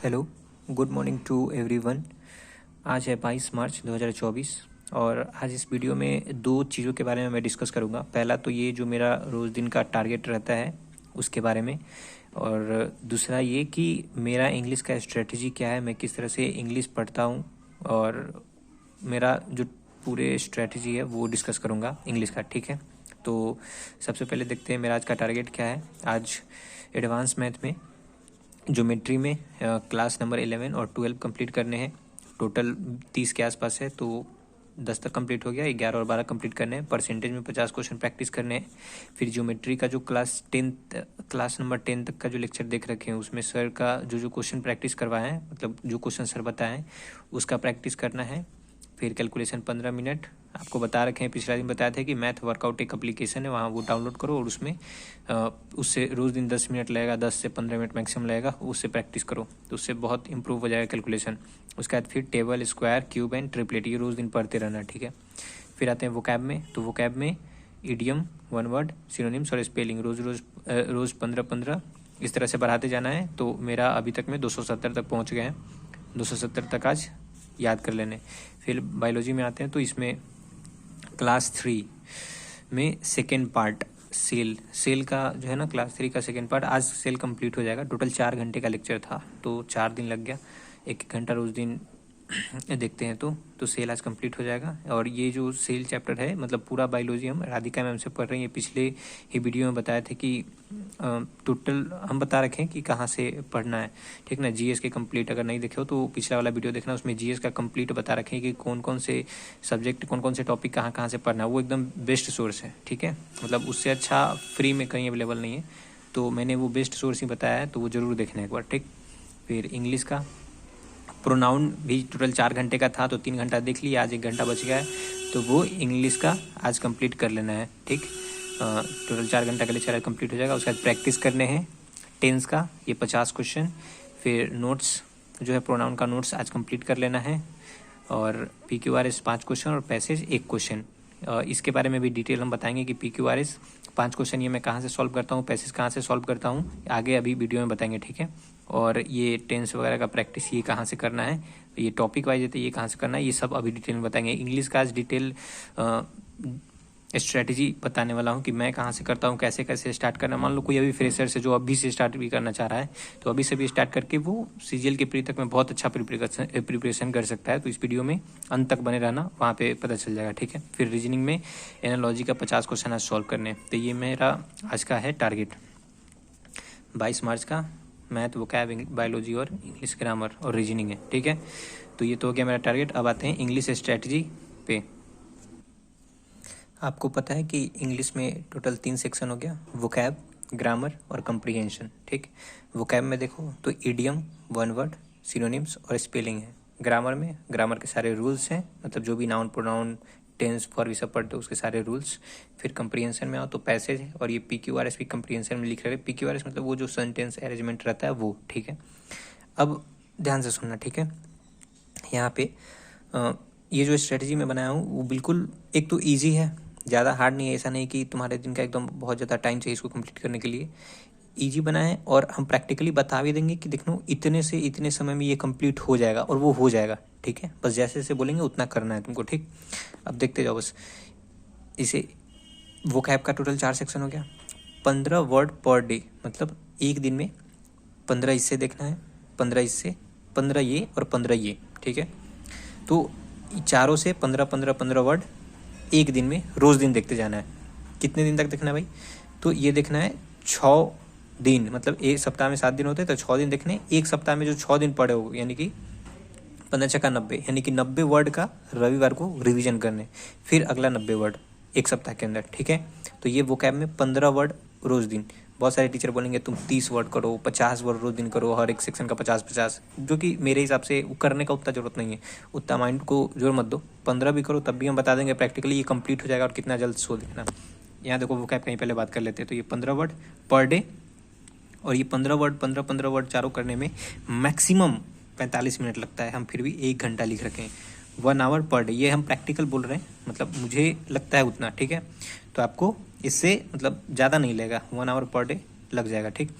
Hello, good morning to everyone. आज है 22 मार्च 2024 और आज इस वीडियो में दो चीज़ों के बारे में मैं डिस्कस करूँगा। पहला तो ये जो मेरा रोज़ दिन का टारगेट रहता है उसके बारे में, और दूसरा ये कि मेरा इंग्लिश का स्ट्रेटजी क्या है, मैं किस तरह से इंग्लिश पढ़ता हूँ और मेरा जो पूरे स्ट्रेटजी है वो डिस्कस करूँगा इंग्लिश का। ठीक है, तो सबसे पहले देखते हैं मेरा आज का टारगेट क्या है। आज एडवांस मैथ में ज्योमेट्री में क्लास नंबर 11 और 12 कंप्लीट करने हैं। टोटल 30 के आसपास है, तो 10 तक कंप्लीट हो गया, 11 और 12 कंप्लीट करने हैं। परसेंटेज में 50 क्वेश्चन प्रैक्टिस करने हैं। फिर ज्योमेट्री का जो क्लास नंबर 10 तक का जो लेक्चर देख रखे हैं उसमें सर का जो क्वेश्चन प्रैक्टिस करवाए हैं, मतलब जो क्वेश्चन सर बताए हैं उसका प्रैक्टिस करना है। फिर कैलकुलेशन 15 मिनट आपको बता रखे हैं, पिछला दिन बताया था कि मैथ वर्कआउट एक एप्लीकेशन है, वहाँ वो डाउनलोड करो और उसमें उससे रोज़ दिन 10 मिनट लगेगा, 10 से 15 मिनट मैक्सिमम लगेगा, उससे प्रैक्टिस करो तो उससे बहुत इंप्रूव हो जाएगा कैलकुलेशन। उसके बाद फिर table, square, cube and triplet, ये रोज़ दिन पढ़ते रहना। ठीक है, फिर आते हैं वोकैब में। तो वोकैब में इडियम, वन वर्ड, सिनोनिम्स और स्पेलिंग रोज़ 15-15 इस तरह से बढ़ाते जाना है। तो मेरा अभी तक में 270 तक पहुँच गए हैं, 270 तक आज याद कर लेने। फिर बायोलॉजी में आते हैं, तो इसमें क्लास 3 में सेकेंड पार्ट सेल का जो है ना, क्लास 3 का सेकेंड पार्ट आज सेल कंप्लीट हो जाएगा। टोटल 4 घंटे का लेक्चर था, तो 4 दिन लग गया, एक घंटा रोज़ दिन देखते हैं तो सेल आज कंप्लीट हो जाएगा। और ये जो सेल चैप्टर है, मतलब पूरा बायोलॉजी हम राधिका मैम से पढ़ रहे हैं। ये पिछले ही वीडियो में बताया था कि टोटल हम बता रखे हैं कि कहाँ से पढ़ना है। ठीक ना, जीएस के कंप्लीट अगर नहीं देखे हो तो पिछला वाला वीडियो देखना, उसमें जीएस का कंप्लीट बता रखे हैं कि कौन कौन से सब्जेक्ट, कौन कौन से टॉपिक कहाँ कहाँ से पढ़ना है। वो एकदम बेस्ट सोर्स है। ठीक है, मतलब उससे अच्छा फ्री में कहीं अवेलेबल नहीं है, तो मैंने वो बेस्ट सोर्स ही बताया है, तो वो ज़रूर देखना एक बार। ठीक, फिर इंग्लिश का प्रोनाउन भी टोटल 4 घंटे का था, तो 3 घंटा देख लिया, आज 1 घंटा बच गया है, तो वो इंग्लिश का आज कंप्लीट कर लेना है। ठीक, टोटल 4 घंटा का लेक्चर कंप्लीट हो जाएगा। उसके बाद प्रैक्टिस करने हैं टेंस का, ये 50 क्वेश्चन। फिर नोट्स जो है प्रोनाउन का नोट्स आज कंप्लीट कर लेना है। और PQRS 5 क्वेश्चन और पैसेज 1 क्वेश्चन। इसके बारे में भी डिटेल हम बताएंगे कि PQRS 5 क्वेश्चन ये मैं कहाँ से सॉल्व करता हूँ, पैसेज कहाँ से सॉल्व करता हूँ, आगे अभी वीडियो में बताएंगे। ठीक है, और ये टेंस वगैरह का प्रैक्टिस ये कहाँ से करना है, ये टॉपिक वाइज है, ये कहाँ से करना है, ये सब अभी डिटेल में बताएंगे। इंग्लिश का आज डिटेल स्ट्रैटेजी बताने वाला हूँ कि मैं कहाँ से करता हूँ, कैसे कैसे स्टार्ट करना। मान लो कोई अभी फ्रेशर से जो अभी से स्टार्ट भी करना चाह रहा है, तो अभी से भी स्टार्ट करके वो CGL के प्री तक में बहुत अच्छा प्रिपरेशन कर सकता है। तो इस वीडियो में अंत तक बने रहना, वहाँ पे पता चल जाएगा। ठीक है, फिर रीजनिंग में एनालॉजी का 50 क्वेश्चन आज सॉल्व करने। तो ये मेरा आज का है टारगेट 22 मार्च का। मैथ, वोकैब, बायोलॉजी और इंग्लिश ग्रामर और रीजनिंग है। ठीक है, तो ये तो हो गया मेरा टारगेट। अब आते हैं इंग्लिश स्ट्रैटेजी पे। आपको पता है कि इंग्लिश में टोटल 3 सेक्शन हो गया, वोकैब, ग्रामर और कंप्रीहेंशन। ठीक, वोकैब में देखो तो इडियम, वन वर्ड, सिनोनिम्स और स्पेलिंग है। ग्रामर में ग्रामर के सारे रूल्स हैं, मतलब जो भी नाउन, प्रोनाउन, टेंस, फॉर ये सब पढ़ते हो उसके सारे रूल्स। फिर कंप्रीहेंशन में आओ तो पैसेज है, और ये PQRS भी कंप्रीहेंशन में लिख रहे हैं। PQRS मतलब वो जो सेंटेंस अरेंजमेंट रहता है वो। ठीक है, अब ध्यान से सुनना। ठीक है, यहाँ पे ये जो स्ट्रेटजी मैं बनाया हूँ वो बिल्कुल एक तो ईजी है, ज़्यादा हार्ड नहीं है। ऐसा नहीं कि तुम्हारे दिन का एकदम बहुत ज़्यादा टाइम चाहिए इसको कंप्लीट करने के लिए। ईजी बनाए हैं और हम प्रैक्टिकली बता भी देंगे कि देखो इतने से इतने समय में ये कंप्लीट हो जाएगा, और वो हो जाएगा। ठीक है, बस जैसे जैसे बोलेंगे उतना करना है तुमको। ठीक, अब देखते जाओ बस। इसे वोकैब का टोटल 4 सेक्शन हो गया, 15 वर्ड पर डे, मतलब एक दिन में 15 इससे देखना है, 15 इससे, 15 ये और 15 ये। ठीक है, तो चारों से 15-15-15 वर्ड एक दिन में रोज़ दिन देखते जाना है। कितने दिन तक देखना है भाई, तो ये देखना है 6 दिन, मतलब एक सप्ताह में 7 दिन होते हैं, तो 6 दिन देखने। एक सप्ताह में जो 6 दिन पड़े हो, यानी कि 15 × 90, यानी कि 90 वर्ड का रविवार को रिवीजन करने, फिर अगला 90 वर्ड एक सप्ताह के अंदर। ठीक है, तो ये वोकैब में 15 वर्ड रोज़ दिन। बहुत सारे टीचर बोलेंगे तुम 30 वर्ड करो, 50 वर्ड रोज दिन करो, हर एक सेक्शन का 50-50, जो कि मेरे हिसाब से करने का उतना ज़रूरत नहीं है, उतना माइंड को जोर मत दो। 15 भी करो तब भी हम बता देंगे प्रैक्टिकली ये कंप्लीट हो जाएगा, और कितना जल्द सो देखना। यहाँ देखो वोकैब कहीं पहले बात कर लेते हैं। तो ये 15 वर्ड पर डे, और ये 15 वर्ड 15-15 वर्ड चारों करने में मैक्सिमम 45 मिनट लगता है। हम फिर भी 1 घंटा लिख रखे हैं, 1 आवर पर डे। ये हम प्रैक्टिकल बोल रहे हैं, मतलब मुझे लगता है उतना। ठीक है, तो आपको इससे मतलब ज़्यादा नहीं लगेगा, 1 आवर पर डे लग जाएगा, ठीक।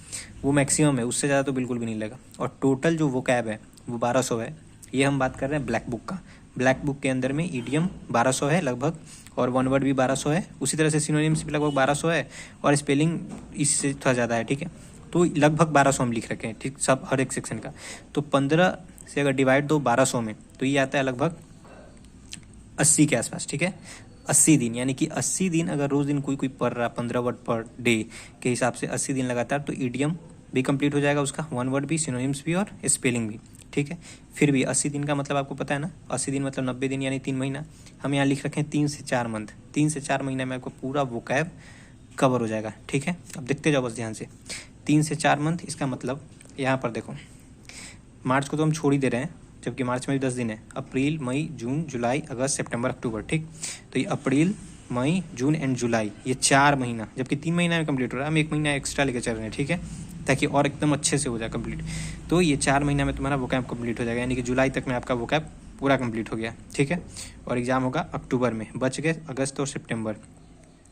वो मैक्सिमम है, उससे ज़्यादा तो बिल्कुल भी नहीं लगेगा। और टोटल जो वोकैब है वो 1200 है। ये हम बात कर रहे हैं ब्लैक बुक का। ब्लैक बुक के अंदर में ईडियम 1200 है लगभग, और वन वर्ड भी 1200 है। उसी तरह से सिनोनिम्स भी लगभग 1200 है, और स्पेलिंग इससे थोड़ा ज़्यादा है, ठीक है। तो लगभग 1200 हम लिख रखे हैं, ठीक, सब हर एक सेक्शन का। तो 15 से अगर डिवाइड दो 1200 में, तो ये आता है लगभग 80 के आसपास, ठीक है। 80 दिन, यानी कि 80 दिन अगर रोज़ दिन कोई पढ़ रहा 15 वर्ड पर डे के हिसाब से 80 दिन लगातार, तो ईडियम भी कंप्लीट हो जाएगा उसका, वन वर्ड भी, सिनोनिम्स भी और स्पेलिंग भी, ठीक है। फिर भी 80 दिन का मतलब आपको पता है ना, 80 दिन मतलब 90 दिन यानी 3 महीना। हम यहाँ लिख रखे हैं 3 से 4 मंथ। 3 से 4 महीने में आपको पूरा वोकैब कवर हो जाएगा, ठीक है। अब देखते जाओ बस ध्यान से, 3 से 4 मंथ, इसका मतलब यहाँ पर देखो, मार्च को तो हम छोड़ ही दे रहे हैं, जबकि मार्च में भी 10 दिन है। अप्रैल, मई, जून, जुलाई, अगस्त, सितंबर, अक्टूबर, ठीक। तो ये अप्रैल, मई, जून एंड जुलाई, ये 4 महीना, जबकि 3 महीना में कंप्लीट हो रहा है। हम 1 महीना एक्स्ट्रा लेकर चल रहे हैं, ठीक है, ताकि और एकदम अच्छे से हो जाए कंप्लीट। तो ये 4 महीना में तुम्हारा वोकैब कंप्लीट हो जाएगा, यानी कि जुलाई तक में आपका वोकैब पूरा कंप्लीट हो गया, ठीक है। और एग्जाम होगा अक्टूबर में, बच गए अगस्त और सितंबर।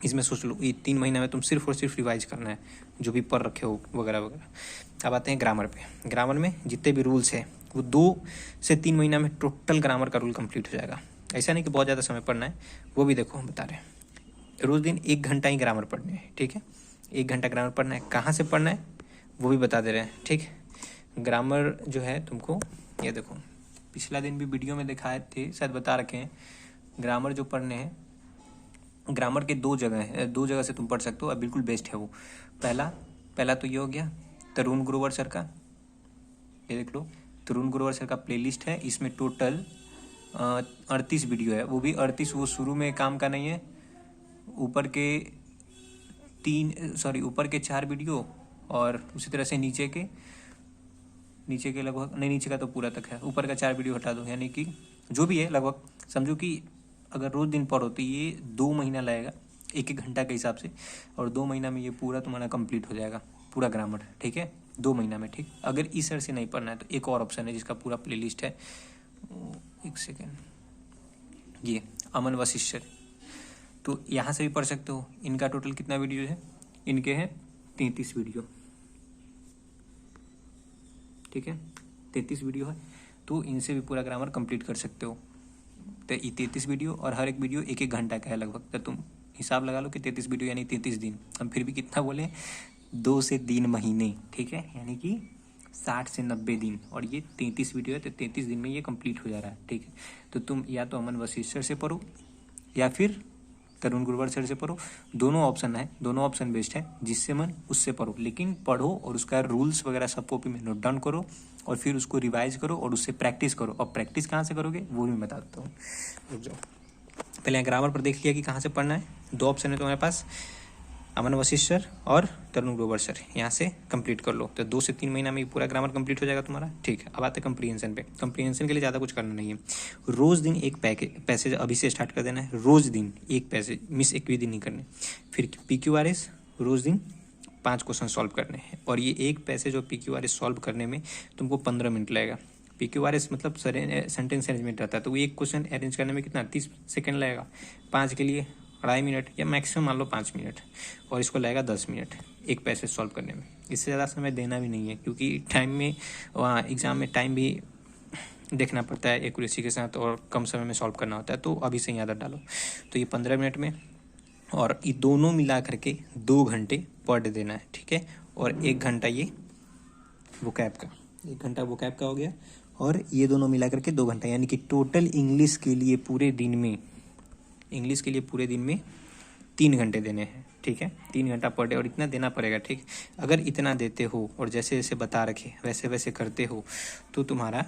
इसमें सोच लो, ये 3 महीना में तुम सिर्फ और सिर्फ रिवाइज करना है जो भी पढ़ रखे हो वगैरह वगैरह। अब आते हैं ग्रामर पे। ग्रामर में जितने भी रूल्स हैं वो 2 से 3 महीना में टोटल ग्रामर का रूल कंप्लीट हो जाएगा। ऐसा नहीं कि बहुत ज़्यादा समय पढ़ना है, वो भी देखो हम बता रहे हैं। रोज़ दिन 1 घंटा ही ग्रामर पढ़ने हैं, ठीक है। 1 घंटा ग्रामर पढ़ना है। कहाँ से पढ़ना है वो भी बता दे रहे हैं, ठीक। ग्रामर जो है तुमको, ये देखो, पिछला दिन भी वीडियो में दिखाए थे, शायद बता रखे हैं। ग्रामर जो पढ़ने हैं, ग्रामर के 2 जगह है, 2 जगह से तुम पढ़ सकते हो, अब बिल्कुल बेस्ट है वो। पहला तो ये हो गया तरुण ग्रोवर सर का, ये देख लो, तरुण ग्रोवर सर का प्लेलिस्ट है। इसमें टोटल 38 वीडियो है, वो भी 38, वो शुरू में काम का नहीं है। ऊपर के 4 वीडियो, और उसी तरह से नीचे के लगभग, नहीं, नीचे का तो पूरा तक है, ऊपर का 4 वीडियो हटा दो, यानी कि जो भी है लगभग समझो कि अगर रोज़ दिन पढ़ो तो ये 2 महीना लगेगा 1-1 घंटा के हिसाब से, और 2 महीना में ये पूरा तुम्हारा कंप्लीट हो जाएगा, पूरा ग्रामर, ठीक है, 2 महीना में, ठीक। अगर इस सर से नहीं पढ़ना है तो एक और ऑप्शन है जिसका पूरा प्लेलिस्ट है, 1 सेकेंड, ये अमन वशिष्ठ सर, तो यहाँ से भी पढ़ सकते हो। इनका टोटल कितना वीडियो है, इनके हैं 33 वीडियो, ठीक है, 33 वीडियो है, तो इनसे भी पूरा ग्रामर कंप्लीट कर सकते हो। तो ये 33 वीडियो, और हर एक वीडियो 1-1 घंटा का है लगभग, तो तुम हिसाब लगा लो कि 33 वीडियो यानी 33 दिन। हम फिर भी कितना बोले, 2 से 3 महीने, ठीक है, यानी कि 60 से 90 दिन, और ये 33 वीडियो है, तो 33 दिन में ये कंप्लीट हो जा रहा है, ठीक है। तो तुम या तो अमन वशिष्ठ से पढ़ो या फिर तरुण ग्रोवर सर से पढ़ो, दोनों ऑप्शन है, दोनों ऑप्शन बेस्ट है, जिससे मन उससे पढ़ो, लेकिन पढ़ो और उसका रूल्स वगैरह सब कॉपी में नोट डाउन करो, और फिर उसको रिवाइज करो और उससे प्रैक्टिस करो। और प्रैक्टिस कहाँ से करोगे वो भी बता देता हूँ, रुक जाओ। पहले ग्रामर पर देख लिया कि कहाँ से पढ़ना है। 2 ऑप्शन है तुम्हारे पास, अमन वशिष्ठ सर और तरुण ग्रोवर सर, यहाँ से कंप्लीट कर लो, तो 2 से 3 महीना में पूरा ग्रामर कंप्लीट हो जाएगा तुम्हारा, ठीक है। अब आते हैं कंप्रीहेंशन पे। कंप्रीहेंशन के लिए ज़्यादा कुछ करना नहीं है, रोज़ दिन एक पैसेज अभी से स्टार्ट कर देना है, रोज़ दिन एक पैसेज, मिस एक भी दिन नहीं करने। फिर PQRS, रोज़ दिन 5 क्वेश्चन सॉल्व करने हैं, और ये एक पैसेज और PQRS सॉल्व करने में तुमको 15 मिनट लगेगा। PQRS मतलब सेंटेंस अरेंजमेंट रहता है, तो वो एक क्वेश्चन अरेंज करने में कितना 30 सेकेंड लगेगा। 5 के लिए 2.5 मिनट, या मैक्सिमम मान लो 5 मिनट, और इसको लगेगा 10 मिनट एक पैसेज सॉल्व करने में। इससे ज़्यादा समय देना भी नहीं है, क्योंकि टाइम में वहाँ एग्ज़ाम में टाइम भी देखना पड़ता है एक्यूरेसी के साथ, और कम समय में सॉल्व करना होता है, तो अभी से ही आदत डालो। तो ये 15 मिनट में, और ये दोनों मिला करके 2 घंटे पर डे देना है, ठीक है। और 1 घंटा ये वोकैब का, 1 घंटा वोकैब का हो गया, और ये दोनों मिला करके 2 घंटा, यानी कि टोटल इंग्लिश के लिए पूरे दिन में 3 घंटे देने हैं, ठीक है। 3 घंटा पर डे, और इतना देना पड़ेगा, ठीक। अगर इतना देते हो और जैसे जैसे बता रखे वैसे वैसे करते हो, तो तुम्हारा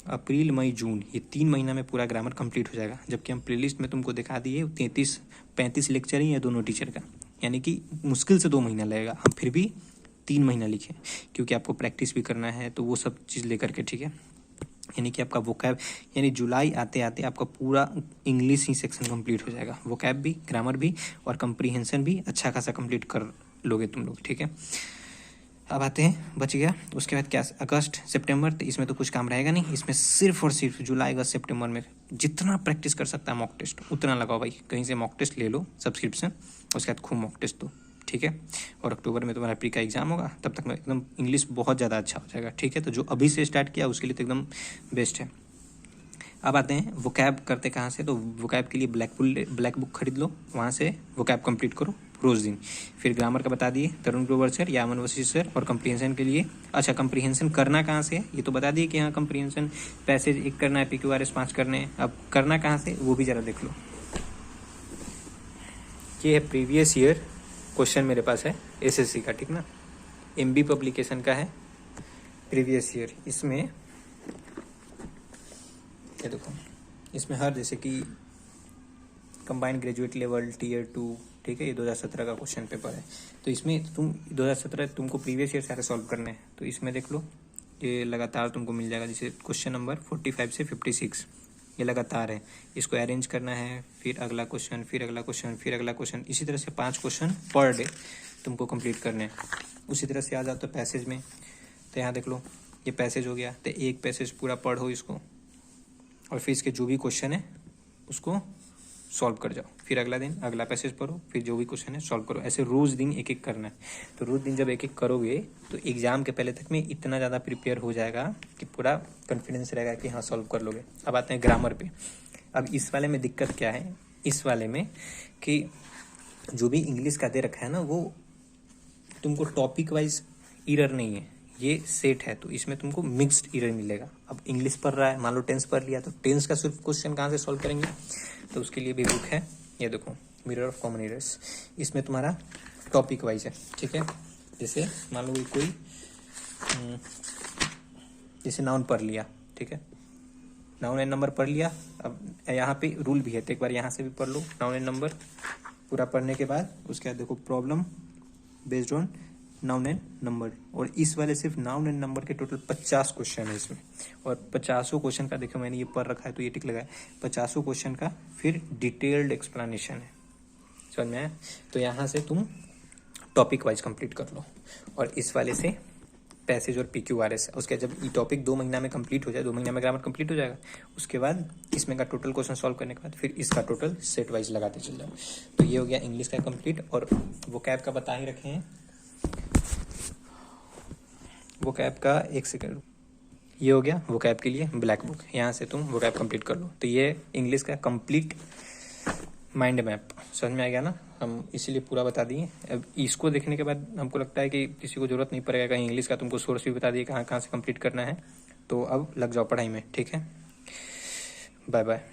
अप्रैल, मई, जून, ये 3 महीना में पूरा ग्रामर कंप्लीट हो जाएगा। जबकि हम प्लेलिस्ट में तुमको दिखा दिए 35 लेक्चर ही है दोनों टीचर का, यानी कि मुश्किल से 2 महीना लगेगा। हम फिर भी 3 महीना लिखे, क्योंकि आपको प्रैक्टिस भी करना है, तो वो सब चीज़ लेकर के, ठीक है। यानी कि आपका वोकैब, यानी जुलाई आते आते आपका पूरा इंग्लिश ही सेक्शन कंप्लीट हो जाएगा, वोकैब भी, ग्रामर भी, और कंप्रीहेंशन भी अच्छा खासा कंप्लीट कर लोगे तुम लोग, ठीक है। अब आते हैं, बच गया उसके बाद क्या, अगस्त, सितंबर, तो इसमें तो कुछ काम रहेगा नहीं। इसमें सिर्फ और सिर्फ जुलाई, अगस्त, सितंबर में जितना प्रैक्टिस कर सकता है मॉक टेस्ट उतना लगाओ भाई, कहीं से मॉक टेस्ट ले लो सब्सक्रिप्शन, उसके बाद खूब मॉक टेस्ट दो, ठीक है। और अक्टूबर में तुम्हारा प्री का एग्जाम होगा, तब तक में एकदम इंग्लिश बहुत ज़्यादा अच्छा हो जाएगा, ठीक है। तो जो अभी से स्टार्ट किया उसके लिए तो एकदम बेस्ट है। अब आते हैं वोकैब करते कहाँ से, तो वोकैब के लिए ब्लैक बुक खरीद लो, वहाँ से वोकैब कंप्लीट करो रोज़ दिन। फिर ग्रामर का बता दिए तरुण ग्रोवर सर, यामन वशिष्ठ सर। और कंप्रीहेंशन के लिए, अच्छा कंप्रीहेंशन करना कहाँ से है ये तो बता दिए कि हाँ कंप्रीहेंशन पैसेज 1 करना है, PQRS 5 करने हैं। अब करना कहाँ से वो भी ज़रा देख लो। ये है प्रीवियस ईयर क्वेश्चन मेरे पास है SSC का, ठीक ना, MB पब्लिकेशन का है प्रीवियस ईयर। इसमें ये देखो, इसमें हर जैसे कि कंबाइंड ग्रेजुएट लेवल Tier 2, ठीक है, ये 2017 का क्वेश्चन पेपर है। तो इसमें तुम 2017 तुमको प्रीवियस ईयर सारे सॉल्व करने हैं। तो इसमें देख लो, ये लगातार तुमको मिल जाएगा, जैसे क्वेश्चन नंबर 45 से 56 ये लगातार है। इसको अरेंज करना है, फिर अगला क्वेश्चन, फिर अगला क्वेश्चन, फिर अगला क्वेश्चन, इसी तरह से 5 क्वेश्चन पर डे तुमको कंप्लीट करने हैं। उसी तरह से आ जाओ तो पैसेज में, तो यहाँ देख लो ये पैसेज हो गया, तो एक पैसेज पूरा पढ़ो इसको, और फिर इसके जो भी क्वेश्चन है उसको सॉल्व कर जाओ। फिर अगला दिन अगला पैसेज पढ़ो, फिर जो भी क्वेश्चन है सॉल्व करो। ऐसे रोज़ दिन एक एक करना है। तो रोज़ दिन जब एक एक करोगे तो एग्जाम के पहले तक में इतना ज़्यादा प्रिपेयर हो जाएगा कि पूरा कॉन्फिडेंस रहेगा कि हाँ सॉल्व कर लोगे। अब आते हैं ग्रामर पे। अब इस वाले में दिक्कत क्या है, इस वाले में कि जो भी इंग्लिश का दे रखा है ना, वो तुमको टॉपिक वाइज एरर नहीं है, ये सेट है। तो इसमें तुमको मिक्स्ड एरर मिलेगा। अब इंग्लिश पढ़ रहा है, मान लो टेंस पढ़ लिया, तो टेंस का सिर्फ क्वेश्चन कहाँ से सॉल्व करेंगे, तो उसके लिए भी बुक है, ये देखो मिरर ऑफ कॉमन एरर्स। इसमें तुम्हारा टॉपिक वाइज है, ठीक है। जैसे मान लो कोई जैसे नाउन पढ़ लिया, ठीक है, नाउन एंड नंबर पढ़ लिया। अब यहाँ पे रूल भी है, तो एक बार यहाँ से भी पढ़ लो नाउन एंड नंबर। पूरा पढ़ने के बाद उसके बाद देखो problem based on noun and number. और इस वाले सिर्फ नाउन एंड नंबर के टोटल 50 क्वेश्चन है इसमें। और 50 क्वेश्चन का देखो मैंने ये पढ़ रखा है तो ये टिक लगा है। 50 क्वेश्चन का फिर डिटेल्ड एक्सप्लेनेशन है, समझ में आया। तो यहाँ से तुम टॉपिक वाइज कंप्लीट कर लो, और इस वाले से पैसेज और PQRS। उसके जब ये टॉपिक 2 महीना में कंप्लीट हो जाए, 2 महीना में ग्रामर कंप्लीट हो जाएगा, उसके बाद इसमें का टोटल क्वेश्चन सॉल्व करने के बाद फिर इसका टोटल सेट वाइज लगाते चल जाओ। तो ये हो गया इंग्लिश का कंप्लीट। और वोकैब का बता ही रखे हैं, वोकैब का 1 सेकंड, ये हो गया वोकैब के लिए ब्लैक बुक। यहाँ से तुम वोकैब कंप्लीट कर लो। तो ये इंग्लिश का कंप्लीट माइंड मैप, समझ में आ गया ना। हम इसीलिए पूरा बता दिए। अब इसको देखने के बाद हमको लगता है कि किसी को जरूरत नहीं पड़ेगा, कहीं इंग्लिश का तुमको सोर्स भी बता दिए कहाँ कहाँ से कंप्लीट करना है। तो अब लग जाओ पढ़ाई में, ठीक है। Bye bye.